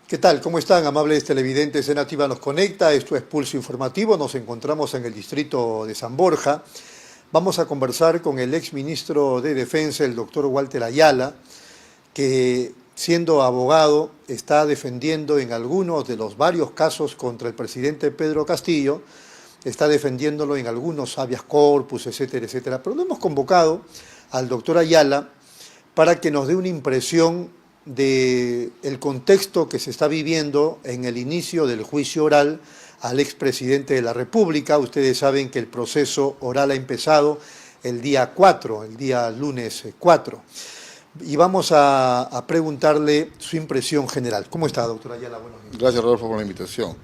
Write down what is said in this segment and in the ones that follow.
¿Qué tal? ¿Cómo están, amables televidentes de Nativa Nos Conecta? Esto es Pulso Informativo, nos encontramos en el distrito de San Borja. Vamos a conversar con el exministro de Defensa, el doctor Walter Ayala, que siendo abogado está defendiendo en algunos de los varios casos contra el presidente Pedro Castillo, está defendiéndolo en algunos habeas corpus, etcétera, etcétera. Pero lo hemos convocado al doctor Ayala para que nos dé una impresión del contexto que se está viviendo en el inicio del juicio oral al expresidente de la República. Ustedes saben que el proceso oral ha empezado el día 4, el día lunes 4. Y vamos a preguntarle su impresión general. ¿Cómo está, doctora Ayala? Buenos días. Gracias, Rodolfo, por la invitación.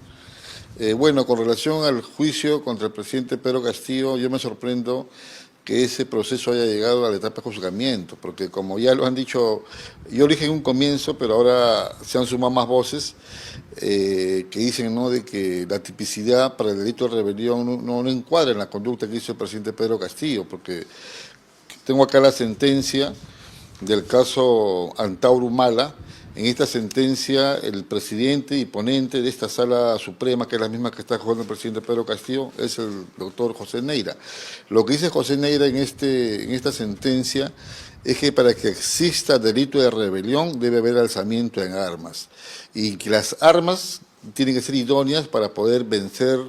Bueno, con relación al juicio contra el presidente Pedro Castillo, yo me sorprendo que ese proceso haya llegado a la etapa de juzgamiento, porque como ya lo han dicho, yo lo dije en un comienzo, pero ahora se han sumado más voces que dicen, ¿no?, de que la tipicidad para el delito de rebelión no encuadra en la conducta que hizo el presidente Pedro Castillo, porque tengo acá la sentencia del caso Antauro Humala. En esta sentencia, el presidente y ponente de esta Sala Suprema, que es la misma que está jugando el presidente Pedro Castillo, es el doctor José Neira. Lo que dice José Neira en esta sentencia es que para que exista delito de rebelión debe haber alzamiento en armas, y que las armas tienen que ser idóneas para poder vencer,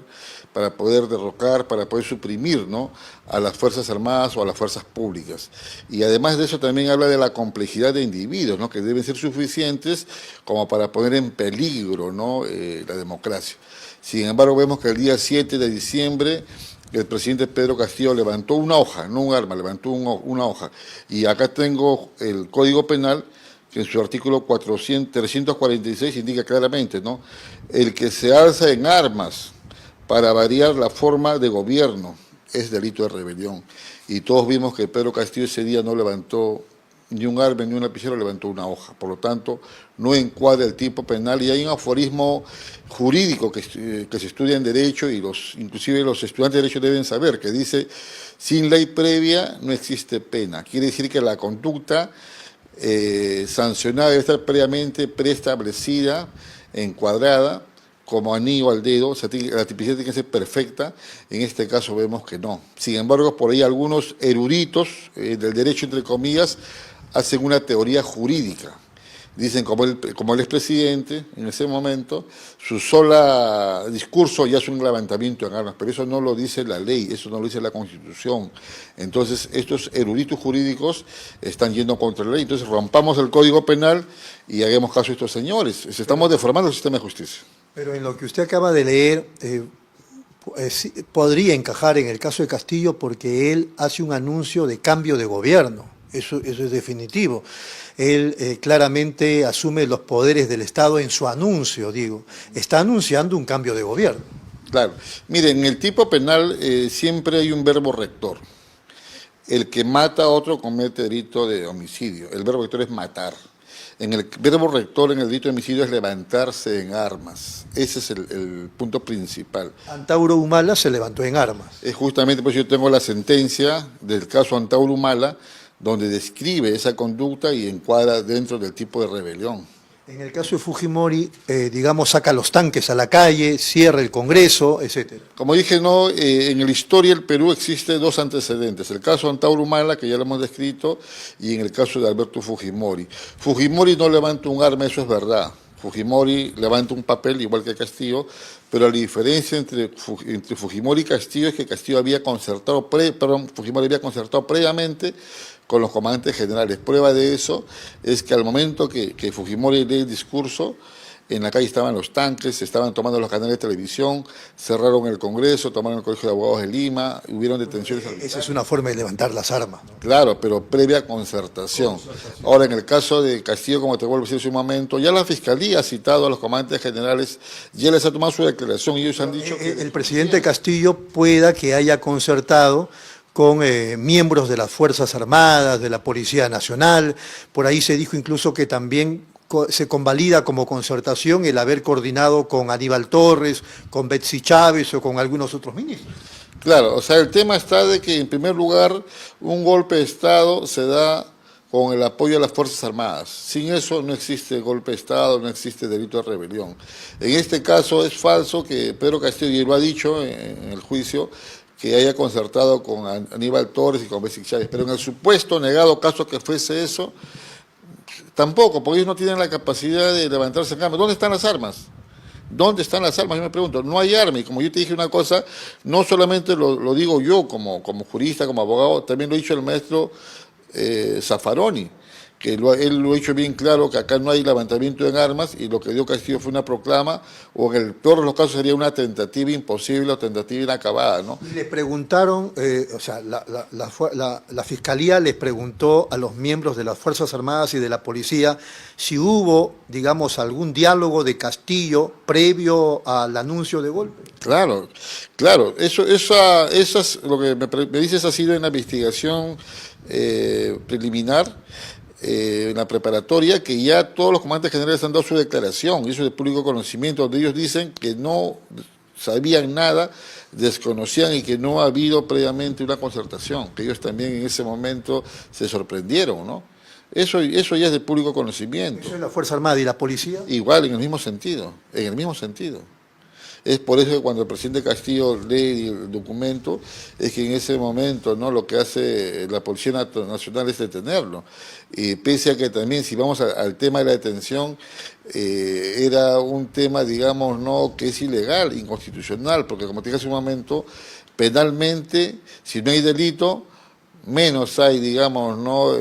para poder derrocar, para poder suprimir, ¿no?, a las Fuerzas Armadas o a las fuerzas públicas. Y además de eso también habla de la complejidad de individuos, ¿no?, que deben ser suficientes como para poner en peligro, ¿no?, la democracia. Sin embargo, vemos que el día 7 de diciembre el presidente Pedro Castillo levantó una hoja, no un arma, levantó una hoja. Y acá tengo el Código Penal, que en su artículo 346 indica claramente, ¿no?, el que se alza en armas para variar la forma de gobierno es delito de rebelión. Y todos vimos que Pedro Castillo ese día no levantó ni un arma ni un lapicero, levantó una hoja. Por lo tanto, no encuadra el tipo penal, y hay un aforismo jurídico que se estudia en Derecho, y inclusive los estudiantes de Derecho deben saber, que dice: sin ley previa no existe pena. Quiere decir que la conducta sancionada debe estar previamente preestablecida, encuadrada, como anillo al dedo. O sea, la tipicidad tiene que ser perfecta. En este caso vemos que no. Sin embargo, por ahí algunos eruditos del derecho, entre comillas, hacen una teoría jurídica. Dicen, como el expresidente, en ese momento, su sola discurso ya es un levantamiento en armas, pero eso no lo dice la ley, eso no lo dice la Constitución. Entonces, estos eruditos jurídicos están yendo contra la ley. Entonces, rompamos el Código Penal y hagamos caso a estos señores. Estamos deformando el sistema de justicia. Pero en lo que usted acaba de leer, podría encajar en el caso de Castillo, porque él hace un anuncio de cambio de gobierno. Eso es definitivo. Él claramente asume los poderes del Estado en su anuncio, digo. Está anunciando un cambio de gobierno. Claro. Miren, en el tipo penal siempre hay un verbo rector. El que mata a otro comete delito de homicidio. El verbo rector es matar. En el verbo rector, en el delito de homicidio, es levantarse en armas. Ese es el punto principal. Antauro Humala se levantó en armas. Es justamente por eso yo tengo la sentencia del caso Antauro Humala, donde describe esa conducta y encuadra dentro del tipo de rebelión. En el caso de Fujimori, digamos, saca los tanques a la calle, cierra el Congreso, etcétera. Como dije, no, en la historia del Perú existe dos antecedentes: el caso Antauro Humala, que ya lo hemos descrito, y en el caso de Alberto Fujimori. Fujimori no levanta un arma, eso es verdad. Fujimori levanta un papel igual que Castillo, pero la diferencia entre Fujimori y Castillo es que Castillo Fujimori había concertado previamente con los comandantes generales. Prueba de eso es que al momento que Fujimori lee el discurso, en la calle estaban los tanques, se estaban tomando los canales de televisión, cerraron el Congreso, tomaron el Colegio de Abogados de Lima, hubieron detenciones. Esa es una forma de levantar las armas, ¿no? Claro, pero previa concertación. Ahora, en el caso de Castillo, como te vuelvo a decir hace un momento, ya la Fiscalía ha citado a los comandantes generales, ya les ha tomado su declaración y ellos han dicho que el presidente Castillo pueda que haya concertado con miembros de las Fuerzas Armadas, de la Policía Nacional. Por ahí se dijo incluso que también se convalida como concertación el haber coordinado con Aníbal Torres, con Betsy Chávez o con algunos otros ministros. Claro, o sea, el tema está de que, en primer lugar, un golpe de Estado se da con el apoyo de las Fuerzas Armadas. Sin eso no existe golpe de Estado, no existe delito de rebelión. En este caso es falso que Pedro Castillo, y lo ha dicho en el juicio, que haya concertado con Aníbal Torres y con Besic Chávez, pero en el supuesto negado caso que fuese eso, tampoco, porque ellos no tienen la capacidad de levantarse en cama. ¿Dónde están las armas? ¿Dónde están las armas? Yo me pregunto, no hay armas, y como yo te dije una cosa, no solamente lo digo yo como jurista, como abogado, también lo ha dicho el maestro Zaffaroni, que él lo ha hecho bien claro, que acá no hay levantamiento en armas, y lo que dio Castillo fue una proclama, o en el peor de los casos sería una tentativa imposible o tentativa inacabada, ¿no? Y le preguntaron, o sea, la Fiscalía les preguntó a los miembros de las Fuerzas Armadas y de la Policía si hubo, digamos, algún diálogo de Castillo previo al anuncio de golpe. Claro, eso es lo que me dices, ha sido en la investigación preliminar, en la preparatoria, que ya todos los comandantes generales han dado su declaración, y eso es de público conocimiento, donde ellos dicen que no sabían nada, desconocían y que no ha habido previamente una concertación, que ellos también en ese momento se sorprendieron, ¿no? Eso ya es de público conocimiento. ¿Eso es la Fuerza Armada y la Policía? Igual, en el mismo sentido, Es por eso que cuando el presidente Castillo lee el documento, es que en ese momento, ¿no?, lo que hace la Policía Nacional es detenerlo. Pese a que también, si vamos al tema de la detención, era un tema, digamos, no que es ilegal, inconstitucional, porque como te dije hace un momento, penalmente, si no hay delito, menos hay, digamos, no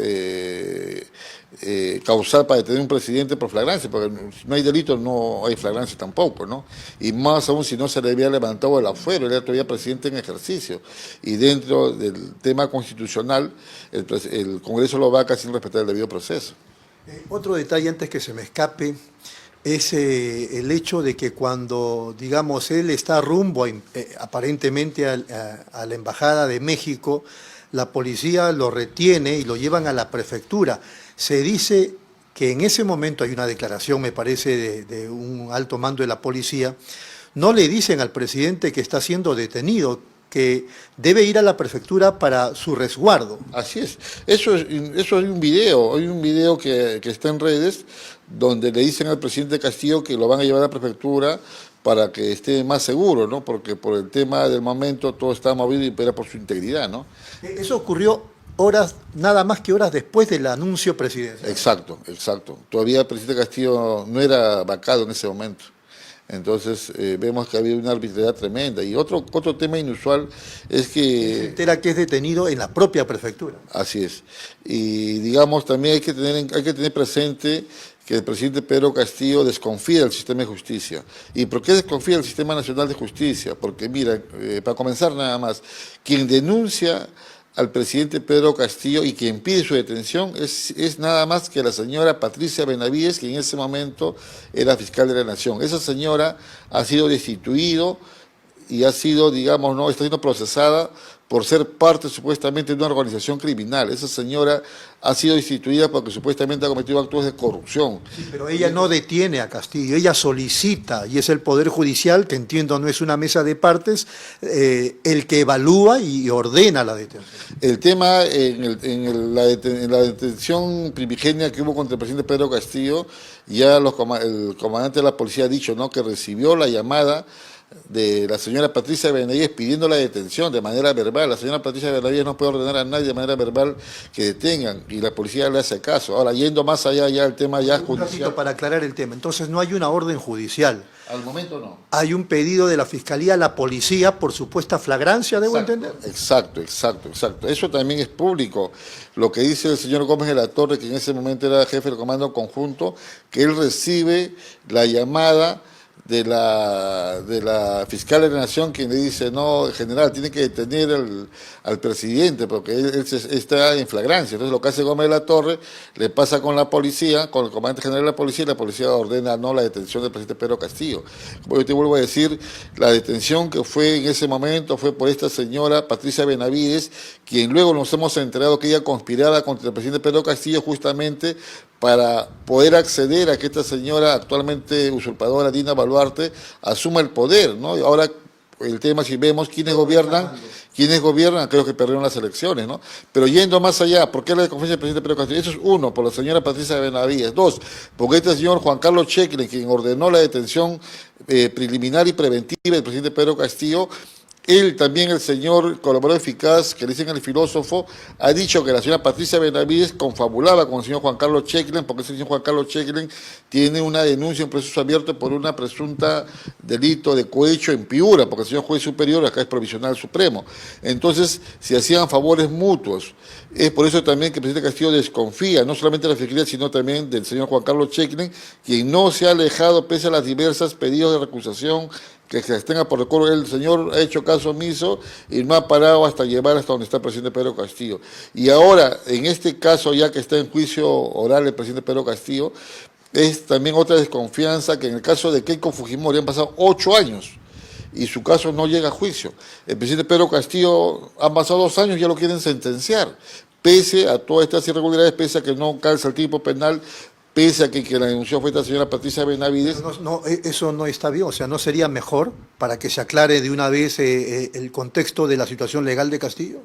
causal para detener un presidente por flagrancia, porque si no hay delito no hay flagrancia tampoco, ¿no? Y más aún si no se le había levantado el afuero, él era todavía presidente en ejercicio. Y dentro del tema constitucional, el Congreso lo vaca sin respetar el debido proceso. Otro detalle antes que se me escape es el hecho de que cuando, digamos, él está rumbo aparentemente a la Embajada de México, la policía lo retiene y lo llevan a la prefectura. Se dice que en ese momento hay una declaración, me parece, de un alto mando de la policía. No le dicen al presidente que está siendo detenido, que debe ir a la prefectura para su resguardo. Así es. Eso hay un video que está en redes, donde le dicen al presidente Castillo que lo van a llevar a la prefectura para que esté más seguro, ¿no? Porque por el tema del momento todo está movido y era por su integridad, ¿no? Eso ocurrió nada más que horas después del anuncio presidencial. Exacto. Todavía el presidente Castillo no era vacado en ese momento. Entonces vemos que había una arbitrariedad tremenda. Y otro tema inusual es que... Se entera que es detenido en la propia prefectura. Así es. Y digamos, también hay que tener presente que el presidente Pedro Castillo desconfía del sistema de justicia. ¿Y por qué desconfía del Sistema Nacional de Justicia? Porque mira, para comenzar nada más, quien denuncia al presidente Pedro Castillo y quien pide su detención es nada más que la señora Patricia Benavides, que en ese momento era fiscal de la Nación. Esa señora ha sido destituido y ha sido, digamos, no está siendo procesada por ser parte supuestamente de una organización criminal. Esa señora ha sido destituida porque supuestamente ha cometido actos de corrupción. Sí, pero ella no detiene a Castillo, ella solicita, y es el Poder Judicial, que entiendo no es una mesa de partes, el que evalúa y ordena la detención. El tema en la detención primigenia que hubo contra el presidente Pedro Castillo, ya el comandante de la policía ha dicho, ¿no?, que recibió la llamada de la señora Patricia Benavides pidiendo la detención de manera verbal. La señora Patricia Benavides no puede ordenar a nadie de manera verbal que detengan, y la policía le hace caso. Ahora, yendo más allá ya el tema ya judicial. Un ratito para aclarar el tema. Entonces no hay una orden judicial. Al momento no. Hay un pedido de la Fiscalía a la policía por supuesta flagrancia, ¿debo entender? Exacto. Eso también es público. Lo que dice el señor Gómez de la Torre, que en ese momento era jefe del Comando Conjunto, que él recibe la llamada de la fiscal de la Nación, quien le dice, no, general, tiene que detener al presidente porque él está en flagrancia. Entonces lo que hace Gómez de la Torre, le pasa con la policía, con el comandante general de la policía, y la policía ordena no la detención del presidente Pedro Castillo. Como yo te vuelvo a decir, la detención que fue en ese momento fue por esta señora Patricia Benavides, quien luego nos hemos enterado que ella conspiraba contra el presidente Pedro Castillo justamente para poder acceder a que esta señora actualmente usurpadora, Dina Boluarte, asuma el poder, ¿no? Y ahora el tema, si vemos quiénes gobiernan, creo que perdieron las elecciones, ¿no? Pero yendo más allá, ¿por qué la desconfianza del presidente Pedro Castillo? Eso es uno, por la señora Patricia Benavides. Dos, porque este señor Juan Carlos Chequilin, quien ordenó la detención preliminar y preventiva del presidente Pedro Castillo, él también, el señor colaborador eficaz, que le dicen el filósofo, ha dicho que la señora Patricia Benavides confabulaba con el señor Juan Carlos Chequilin, porque el señor Juan Carlos Chequilin tiene una denuncia, un proceso abierto por una presunta delito de cohecho en Piura, porque el señor juez superior acá es provisional supremo. Entonces, se hacían favores mutuos. Es por eso también que el presidente Castillo desconfía, no solamente de la Fiscalía, sino también del señor Juan Carlos Chequilin, quien no se ha alejado pese a las diversas pedidos de recusación que se tenga por recuerdo. El señor ha hecho caso omiso y no ha parado hasta llevar hasta donde está el presidente Pedro Castillo. Y ahora, en este caso, ya que está en juicio oral el presidente Pedro Castillo, es también otra desconfianza que en el caso de Keiko Fujimori han pasado 8 años y su caso no llega a juicio. El presidente Pedro Castillo, han pasado 2 años, ya lo quieren sentenciar, pese a todas estas irregularidades, pese a que no calza el tipo penal, pese a que la denunció fue esta señora Patricia Benavides. Eso no está bien, o sea, ¿no sería mejor para que se aclare de una vez el contexto de la situación legal de Castillo?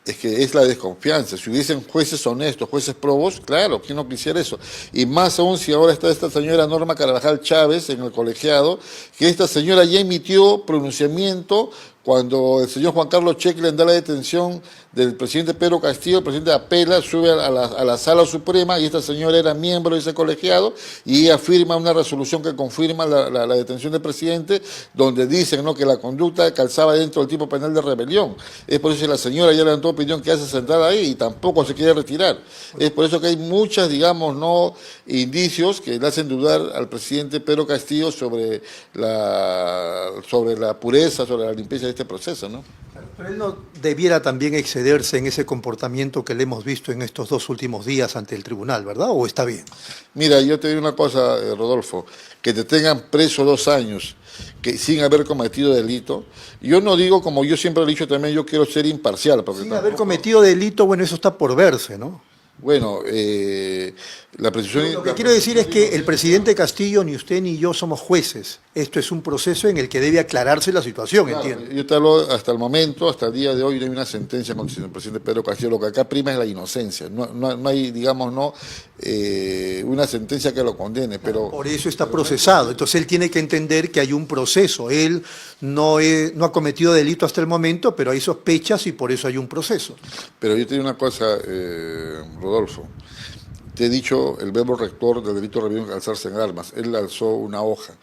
Es que es la desconfianza. Si hubiesen jueces honestos, jueces probos, claro, ¿quién no quisiera eso? Y más aún si ahora está esta señora Norma Carvajal Chávez en el colegiado, que esta señora ya emitió pronunciamiento cuando el señor Juan Carlos Chequilin da la detención del presidente Pedro Castillo. El presidente apela, sube a la Sala Suprema, y esta señora era miembro de ese colegiado, y ella firma una resolución que confirma la detención del presidente, donde dicen, ¿no?, que la conducta calzaba dentro del tipo penal de rebelión. Es por eso que la señora ya levantó opinión que hace sentada ahí y tampoco se quiere retirar. Es por eso que hay muchas, digamos, no indicios que le hacen dudar al presidente Pedro Castillo sobre la pureza, sobre la limpieza de este proceso, ¿no? Pero él no debiera también excederse en ese comportamiento que le hemos visto en estos 2 últimos días ante el tribunal, ¿verdad? ¿O está bien? Mira, yo te digo una cosa, Rodolfo, que te tengan preso 2 años que sin haber cometido delito. Yo no digo, como yo siempre he dicho también, yo quiero ser imparcial. Porque sin haber cometido delito, bueno, eso está por verse, ¿no? Bueno, la precisión... Lo que quiero decir es que el presidente Castillo, ni usted ni yo somos jueces. Esto es un proceso en el que debe aclararse la situación, claro, entiendo. yo te hablo hasta el momento, hasta el día de hoy, no hay una sentencia contra el presidente Pedro Castillo. Lo que acá prima es la inocencia. No hay, digamos, una sentencia que lo condene, pero... Por eso está procesado. Entonces él tiene que entender que hay un proceso. Él no ha cometido delito hasta el momento, pero hay sospechas y por eso hay un proceso. Pero yo te digo una cosa, Rodolfo. Te he dicho el verbo rector del delito de rebelión, alzarse en armas. Él alzó una hoja.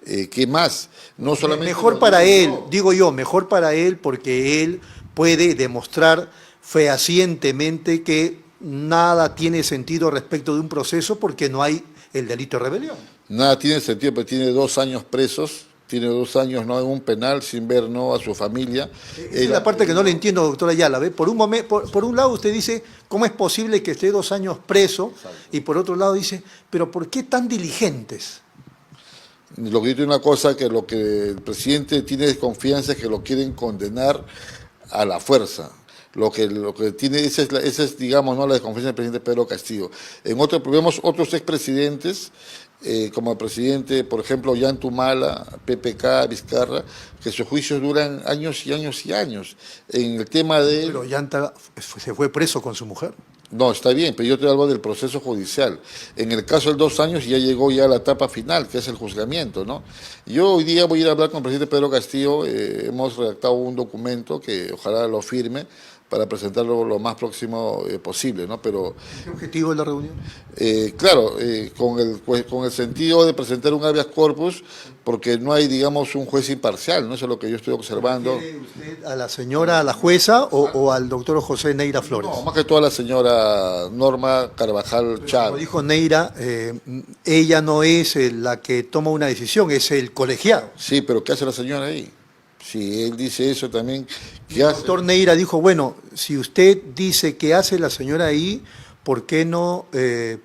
¿Qué más? No solamente... Mejor para él, digo yo, mejor para él, porque él puede demostrar fehacientemente que nada tiene sentido respecto de un proceso porque no hay el delito de rebelión. Nada tiene sentido, pero tiene 2 años presos. Tiene 2 años en un penal sin ver a su familia. Esa es la parte que no le entiendo, doctora Ayala. ¿Ve? Por un lado usted dice, ¿cómo es posible que esté 2 años preso? Exacto. Y por otro lado dice, ¿pero por qué tan diligentes? Lo que yo digo una cosa, que lo que el presidente tiene desconfianza es que lo quieren condenar a la fuerza. Lo que tiene, esa es, digamos, la desconfianza del presidente Pedro Castillo. Vemos otros expresidentes, como el presidente, por ejemplo, Ollantumala, PPK, Vizcarra, que sus juicios duran años y años y años. En el tema de... Pero Ollanta se fue preso con su mujer. No, está bien, pero yo te hablo del proceso judicial. En el caso de 2 años ya llegó ya a la etapa final, que es el juzgamiento, ¿no? Yo hoy día voy a ir a hablar con el presidente Pedro Castillo. Hemos redactado un documento que ojalá lo firme para presentarlo lo más próximo posible, ¿no? Pero ¿qué objetivo es la reunión? Claro, con el sentido de presentar un habeas corpus, porque no hay, digamos, un juez imparcial, ¿no? Eso es lo que yo estoy observando. ¿Quiere usted a la señora, a la jueza, o al doctor José Neira Flores? No, más que todo a la señora Norma Carvajal Chávez. Como dijo Neira, ella no es la que toma una decisión, es el colegiado. Sí, pero ¿qué hace la señora ahí? Si él dice eso también, ¿qué hace? El doctor Neira dijo, bueno, si usted dice que hace la señora ahí, ¿por qué no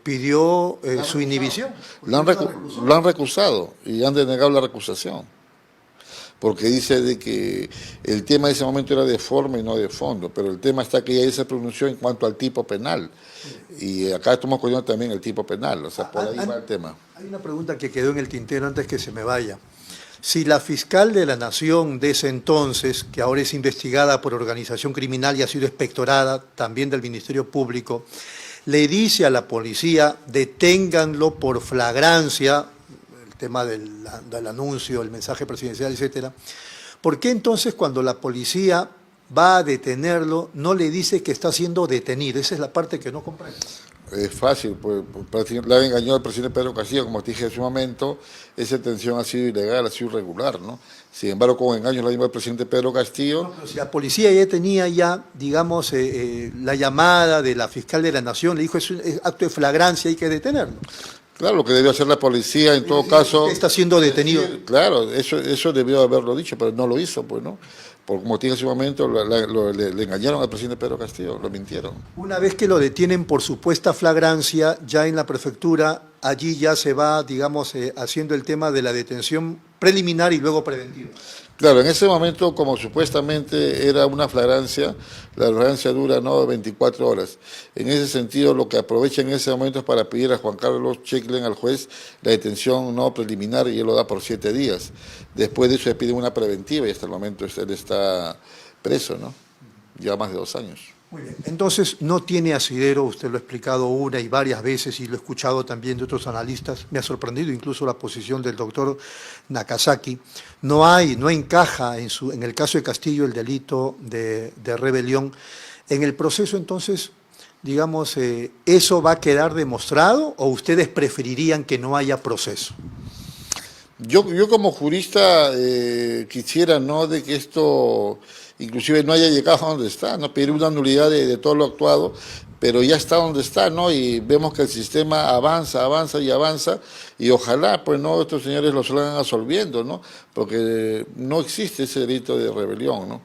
pidió su inhibición? Lo han recusado y han denegado la recusación. Porque dice de que el tema de ese momento era de forma y no de fondo, pero el tema está que ella se pronunció en cuanto al tipo penal. Y acá estamos cuidando también el tipo penal, o sea, por ahí va el tema. Hay una pregunta que quedó en el tintero antes que se me vaya. Si la fiscal de la Nación de ese entonces, que ahora es investigada por organización criminal y ha sido inspectorada también del Ministerio Público, le dice a la policía, deténganlo por flagrancia, el tema del anuncio, el mensaje presidencial, etcétera, ¿por qué entonces cuando la policía va a detenerlo no le dice que está siendo detenido? Esa es la parte que no comprendo. Es fácil, pues le ha engañado al presidente Pedro Castillo, como te dije en su momento, esa detención ha sido ilegal, ha sido irregular, ¿no? Sin embargo, con engaños la lleva el presidente Pedro Castillo. No, pero si la policía ya tenía digamos, la llamada de la fiscal de la Nación, le dijo, es acto de flagrancia, hay que detenerlo. Claro, lo que debió hacer la policía en todo caso... Está siendo detenido. Claro, eso debió haberlo dicho, pero no lo hizo, pues, ¿no? Por como te dije en su momento, le engañaron al presidente Pedro Castillo, lo mintieron. Una vez que lo detienen por supuesta flagrancia, ya en la prefectura, allí ya se va, digamos, haciendo el tema de la detención preliminar y luego preventiva. Claro, en ese momento, como supuestamente era una flagrancia, la flagrancia dura 24 horas. En ese sentido, lo que aprovecha en ese momento es para pedir a Juan Carlos Checlen, al juez, la detención no preliminar, y él lo da por 7 días. Después de eso le piden una preventiva y hasta el momento él está preso, ¿no? Ya más de 2 años. Muy bien. Entonces, no tiene asidero, usted lo ha explicado una y varias veces y lo he escuchado también de otros analistas, me ha sorprendido incluso la posición del doctor Nakazaki, no encaja en el caso de Castillo el delito de rebelión. En el proceso, entonces, digamos, ¿eso va a quedar demostrado o ustedes preferirían que no haya proceso? Yo como jurista quisiera, ¿no?, de que esto inclusive no haya llegado a donde está, ¿no? Pedir una nulidad de todo lo actuado, pero ya está donde está, ¿no? Y vemos que el sistema avanza y ojalá, pues, no, estos señores lo salgan absolviendo, ¿no? Porque no existe ese delito de rebelión, ¿no?